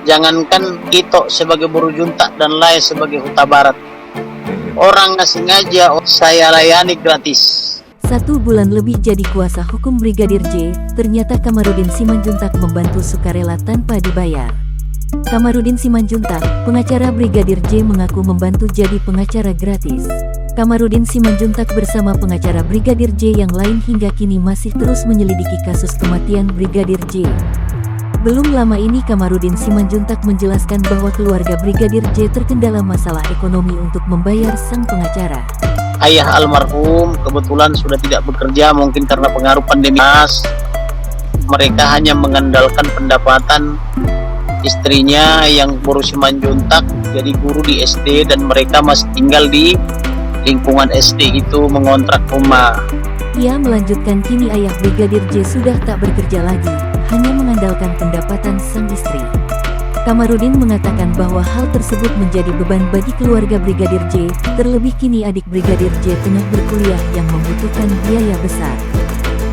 Jangankan Ito sebagai buruh junta dan Lai sebagai Huta Barat. Orang sengaja saya layani gratis. 1 bulan lebih jadi kuasa hukum Brigadir J, ternyata Kamarudin Simanjuntak membantu sukarela tanpa dibayar. Kamarudin Simanjuntak, pengacara Brigadir J mengaku membantu jadi pengacara gratis. Kamarudin Simanjuntak bersama pengacara Brigadir J yang lain hingga kini masih terus menyelidiki kasus kematian Brigadir J. Belum lama ini Kamarudin Simanjuntak menjelaskan bahwa keluarga Brigadir J terkendala masalah ekonomi untuk membayar sang pengacara. Ayah almarhum kebetulan sudah tidak bekerja, mungkin karena pengaruh pandemi. Mereka hanya mengandalkan pendapatan istrinya yang buruh Simanjuntak, jadi guru di SD, dan mereka masih tinggal di lingkungan SD itu, mengontrak rumah. Ia melanjutkan kini ayah Brigadir J sudah tak bekerja lagi, hanya mengandalkan pendapatan sang istri. Kamarudin mengatakan bahwa hal tersebut menjadi beban bagi keluarga Brigadir J, terlebih kini adik Brigadir J tengah berkuliah yang membutuhkan biaya besar.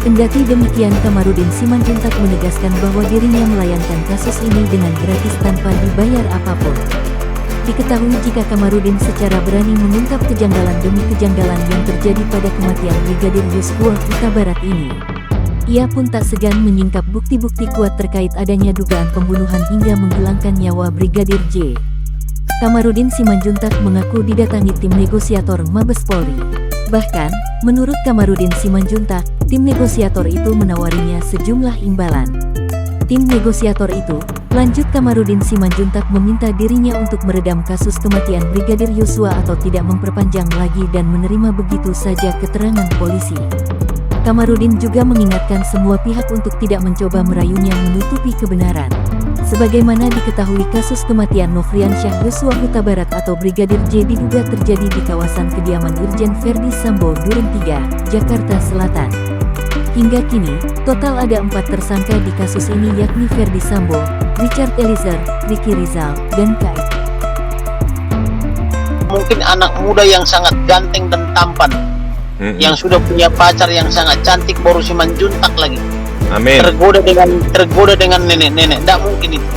Kendati demikian, Kamarudin Simanjuntak menegaskan bahwa dirinya melayangkan kasus ini dengan gratis tanpa dibayar apapun. Diketahui jika Kamarudin secara berani mengungkap kejanggalan demi kejanggalan yang terjadi pada kematian Brigadir Yosua Huta Barat ini. Ia pun tak segan menyingkap bukti-bukti kuat terkait adanya dugaan pembunuhan hingga menghilangkan nyawa Brigadir J. Kamarudin Simanjuntak mengaku didatangi tim negosiator Mabes Polri. Bahkan, menurut Kamarudin Simanjuntak, tim negosiator itu menawarinya sejumlah imbalan. Tim negosiator itu, lanjut Kamarudin Simanjuntak, meminta dirinya untuk meredam kasus kematian Brigadir Yosua atau tidak memperpanjang lagi dan menerima begitu saja keterangan polisi. Kamarudin juga mengingatkan semua pihak untuk tidak mencoba merayunya menutupi kebenaran. Sebagaimana diketahui, kasus kematian Nofriansyah Yosua Huta Barat atau Brigadir J diduga terjadi di kawasan kediaman Irjen Verdi Sambo, Duren 3, Jakarta Selatan. Hingga kini, total ada 4 tersangka di kasus ini, yakni Verdi Sambo, Richard Eliezer, Ricky Rizal, dan Kai. Mungkin anak muda yang sangat ganteng dan tampan, yang sudah punya pacar yang sangat cantik, baru Simanjuntak lagi. Amin. Tergoda dengan nenek-nenek, tidak mungkin itu.